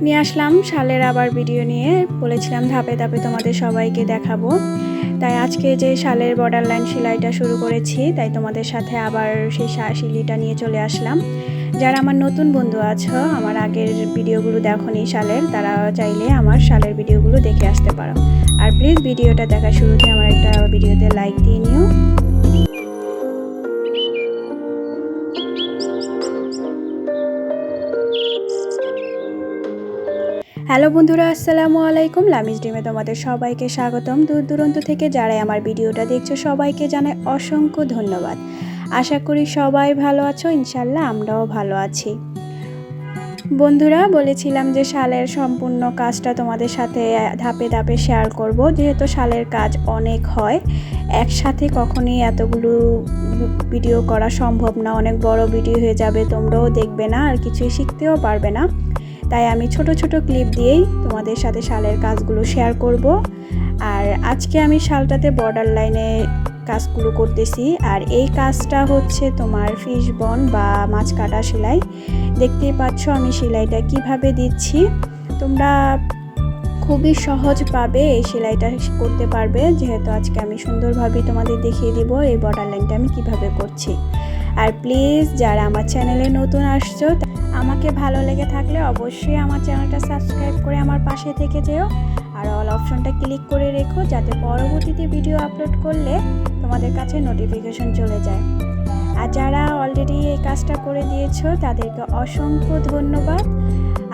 নিয়ে আসলাম শালের আবার ভিডিও নিয়ে। বলেছিলাম ধাপে ধাপে তোমাদের সবাইকে দেখাবো, তাই আজকে যে শালের বর্ডার লাইন সেলাইটা শুরু করেছি, তাই তোমাদের সাথে আবার সেই শিলিটা নিয়ে চলে আসলাম। যারা আমার নতুন বন্ধু আছো, আমার আগের ভিডিওগুলো দেখোনি শালের, তারা চাইলে আমার শালের ভিডিওগুলো দেখে আসতে পারো। আর প্লিজ ভিডিওটা দেখা শুরুতে আমার একটা ভিডিওতে লাইক দিয়ে নিও। হ্যালো বন্ধুরা, আসসালামু আলাইকুম। লামিজ ডিমে তোমাদের সবাইকে স্বাগতম। দূর দূরান্ত থেকে যারাই আমার ভিডিওটা দেখছো সবাইকে জানাই অসংখ্য ধন্যবাদ। আশা করি সবাই ভালো আছো, ইনশাল্লাহ আমরাও ভালো আছি। বন্ধুরা, বলেছিলাম যে শালের সম্পূর্ণ কাজটা তোমাদের সাথে ধাপে ধাপে শেয়ার করব, যেহেতু শালের কাজ অনেক হয়, একসাথে কখনোই এতগুলো ভিডিও করা সম্ভব না। অনেক বড় ভিডিও হয়ে যাবে, তোমরাও দেখবে না আর কিছুই শিখতেও পারবে না। তাই আমি ছোট ছোট ক্লিপ দিয়েই তোমাদের সাথে শালের কাজগুলো শেয়ার করব। আর আজকে আমি শালটাতে বর্ডার লাইনে কাজগুলো করতেছি। আর এই কাজটা হচ্ছে তোমার ফিশ বন বা মাছ কাটা সেলাই। দেখতেই পাচ্ছ আমি সেলাইটা কিভাবে দিচ্ছি। তোমরা খুবই সহজ পাবে এই সেলাইটা করতে পারবে, যেহেতু আজকে আমি সুন্দরভাবে তোমাদের দেখিয়ে দিব এই বর্ডার লাইনটা আমি কিভাবে করছি। আর প্লিজ যারা আমার চ্যানেলে নতুন আসছো, আমাকে ভালো লেগে থাকলে অবশ্যই আমার চ্যানেলটা সাবস্ক্রাইব করে আমার পাশে থেকে যেও। আর অল অপশনটা ক্লিক করে রেখো, যাতে পরবর্তীতে ভিডিও আপলোড করলে তোমাদের কাছে নোটিফিকেশন চলে যায়। আর যারা অলরেডি এই কাজটা করে দিয়েছো তাদেরকে অসংখ্য ধন্যবাদ।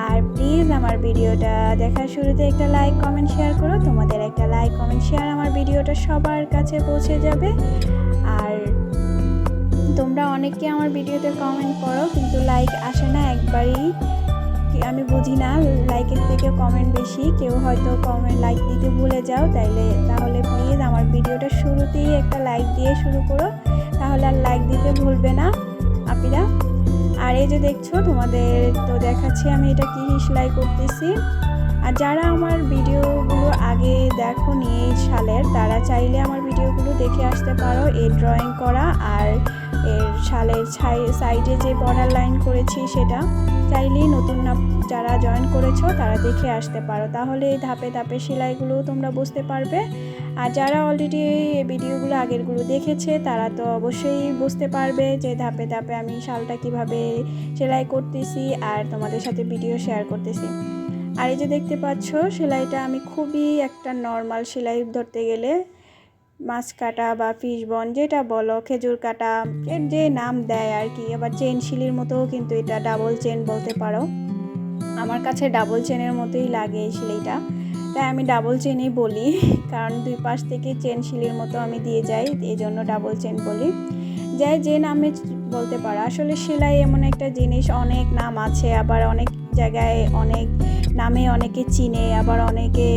আর প্লিজ আমার ভিডিওটা দেখার শুরুতে একটা লাইক কমেন্ট শেয়ার করো। তোমাদের একটা লাইক কমেন্ট শেয়ার আমার ভিডিওটা সবার কাছে পৌঁছে যাবে। আর তোমরা অনেকে আমার ভিডিওতে কমেন্ট করো, কিন্তু লাইক আসে না একবারই। আমি বুঝি না, লাইকের থেকে কমেন্ট বেশি। কেউ হয়তো লাইক দিতে ভুলে যাও, তাহলে প্লিজ আমার ভিডিওটা শুরুতেই একটা লাইক দিয়ে শুরু করো, তাহলে আর লাইক দিতে ভুলবে না আপিরা। আর এই যে দেখছো, তোমাদের তো দেখাচ্ছি আমি এটা কি সেলাই করতেছি। আর যারা আমার ভিডিওগুলো আগে দেখো নি এই শালের, তারা চাইলে আমার ভিডিওগুলো দেখে আসতে পারো। এই ড্রয়িং করা আর এর শালের সাইডে যে বর্ডার লাইন করেছি, সেটা চাইলেই নতুন যারা জয়েন করেছো তারা দেখে আসতে পারো। তাহলে এই ধাপে ধাপে সেলাইগুলো তোমরা বুঝতে পারবে। আর যারা অলরেডি এই ভিডিওগুলো আগেরগুলো দেখেছে, তারা তো অবশ্যই বুঝতে পারবে যে ধাপে ধাপে আমি শালটা কিভাবে সেলাই করতেছি আর তোমাদের সাথে ভিডিও শেয়ার করতেছি। আর এই যে দেখতে পাচ্ছ, সেলাইটা আমি খুবই একটা নর্মাল সেলাই ধরতে গেলে, মাছ কাটা বা ফিশ বন যেটা বলো, খেজুর কাটা, এর যে নাম দেয় আর কি। আবার চেন শিলির মতোও, কিন্তু এটা ডাবল চেন বলতে পারো। আমার কাছে ডাবল চেনের মতোই লাগে এই সেলাইটা, তাই আমি ডাবল চেনই বলি। কারণ দুই পাশ থেকে চেন শিলির মতো আমি দিয়ে যাই, এই জন্য ডাবল চেন বলি। যাই যে নামে বলতে পারো। আসলে সেলাই এমন একটা জিনিস, অনেক নাম আছে, আবার অনেক জায়গায় অনেক নামে অনেকে চিনে, আবার অনেকে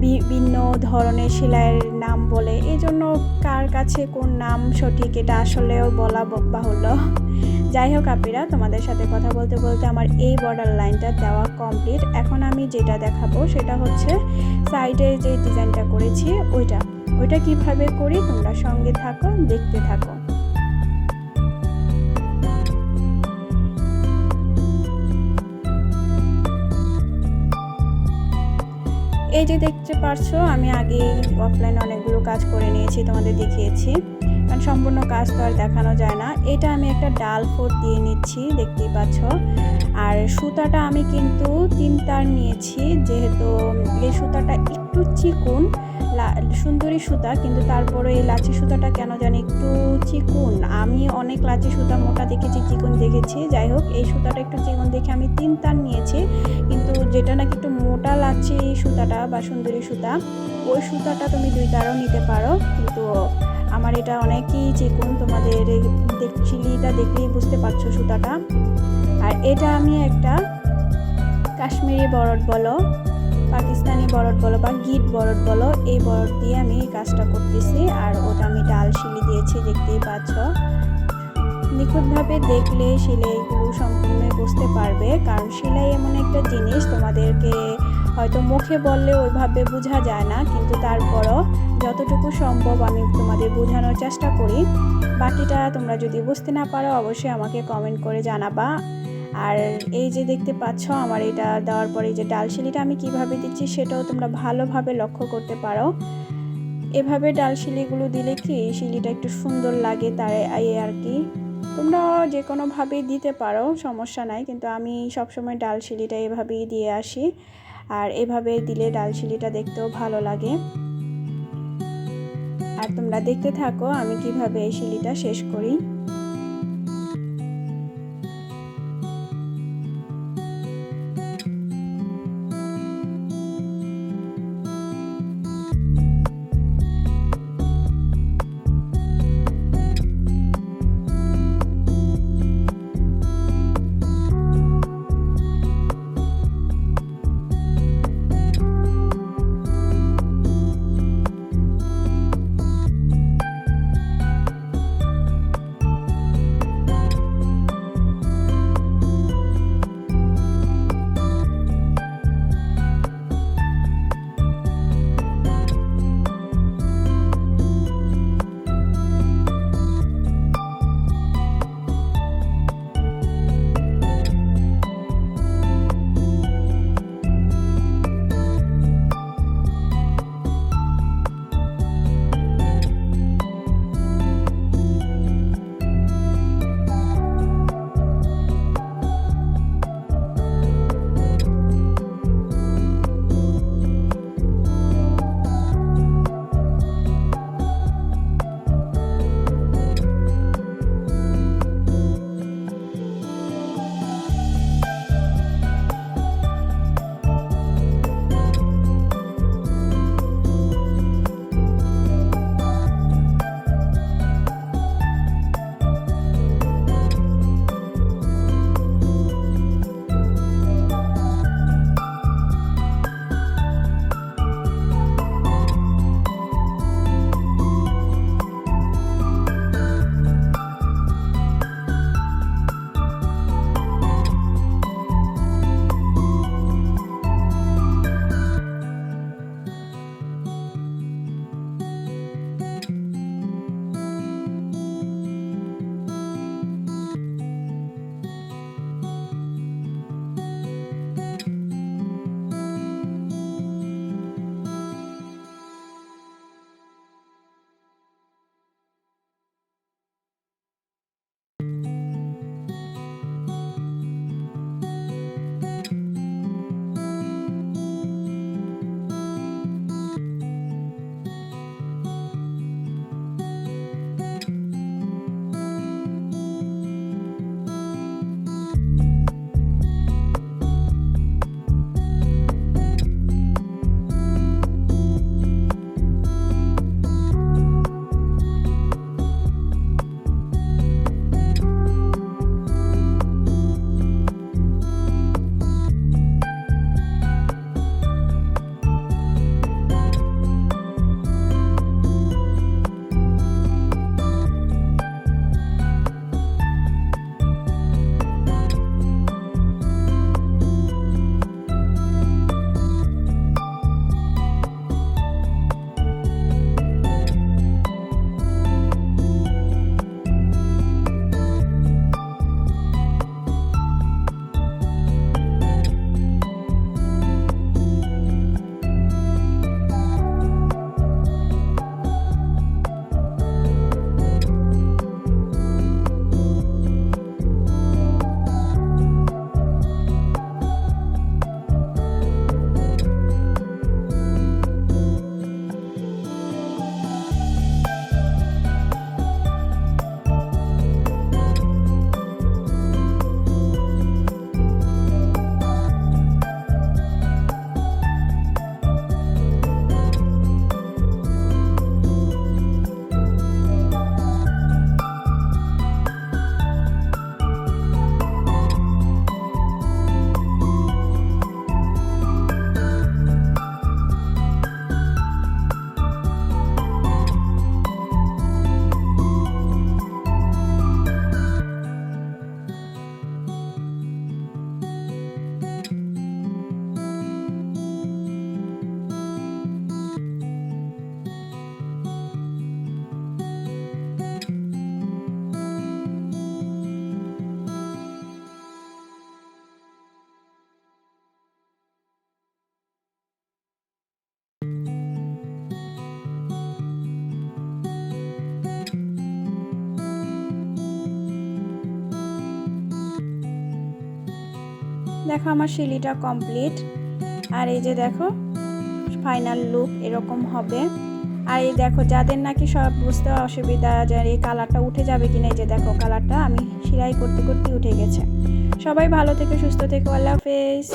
বিভিন্ন ধরনের সেলাইয়ের নাম বলে। এই জন্য কার কাছে কোন নাম সঠিক এটা আসলেও বলা বাহুল্য। যাই হোক আপিরা, তোমাদের সাথে কথা বলতে বলতে আমার এই বর্ডার লাইনটা দেওয়া কমপ্লিট। এখন আমি যেটা দেখাবো সেটা হচ্ছে সাইডে যে ডিজাইনটা করেছি ওইটা কিভাবে করি, তোমরা সঙ্গে থাকো, দেখতে থাকো। এই যে দেখতে পারছো, আমি আগে অফলাইনে অনেকগুলো কাজ করে নিয়েছি, তোমাদের দেখিয়েছি, কারণ সম্পূর্ণ কাজ তো আর দেখানো যায় না। এটা আমি একটা ডাল ফোট দিয়ে নিচ্ছি, দেখতেই পাচ্ছ। আর সুতাটা আমি কিন্তু 3 তার নিয়েছি, যেহেতু এই সুতাটা একটু চিকুন, সুন্দরী সুতা, কিন্তু তারপরে এই লাচি সুতাটা কেন জানি একটু চিকুন। আমি অনেক লাচি সুতা মোটা দেখেছি, চিকুন দেখেছি। যাই হোক, এই সুতাটা একটু চিকুন দেখে আমি 3 তার নিয়েছি। কিন্তু যেটা নাকি একটু মোটা লাচি সুতাটা বা সুন্দরী সুতা, ওই সুতাটা তুমি 2 তারও নিতে পারো, কিন্তু আমার এটা অনেকই চিকুন। তোমাদের চিলিটা দেখলেই বুঝতে পারছো সুতাটা। আর এটা আমি একটা কাশ্মীরি বরড বলো, পাকিস্তানি বরড বলো বা গিট বরড বলো, এই বরড দিয়ে আমি এই কাজটা করতেছি। আর ওটা আমি ডাল শিলি দিয়েছি, দেখতেই পাচ্ছ। নিখুঁতভাবে দেখলে সেলাইগুলো সম্পূর্ণ বুঝতে পারবে, কারণ সেলাই এমন একটা জিনিস তোমাদেরকে হয়তো মুখে বললে ওইভাবে বোঝা যায় না, কিন্তু তারপরও যতটুকু সম্ভব আমি তোমাদের বোঝানোর চেষ্টা করি। বাকিটা তোমরা যদি বুঝতে না পারো অবশ্যই আমাকে কমেন্ট করে জানাবা। আর এই যে দেখতে পাচ্ছ আমার এটা দেওয়ার পরে যে ডাল শিলিটা আমি কিভাবে দিচ্ছি সেটাও তোমরা ভালোভাবে লক্ষ্য করতে পারো। এভাবে ডাল শিলিগুলো দিলে কি শিলিটা একটু সুন্দর লাগে, তাই আর কি। তোমরা যে কোনোভাবেই দিতে পারো, সমস্যা নাই, কিন্তু আমি সবসময় ডাল শিলিটা এভাবেই দিয়ে আসি। আর এভাবে দিলে ডাল শিলিটা দেখতেও ভালো লাগে। আর তোমরা দেখতে থাকো আমি কিভাবে এই শিলিটা শেষ করি। দেখো আমার শিলিটা কমপ্লিট। আর এই যে দেখো ফাইনাল লুক এরকম হবে। আর এই দেখো যাদের নাকি সব বুঝতে অসুবিধা যে এই কালারটা উঠে যাবে কিনা, এই যে দেখো কালারটা আমি সেলাই করতে করতে উঠে গেছে। সবাই ভালো থেকে সুস্থ থেকো, আল্লাহ হাফেজ।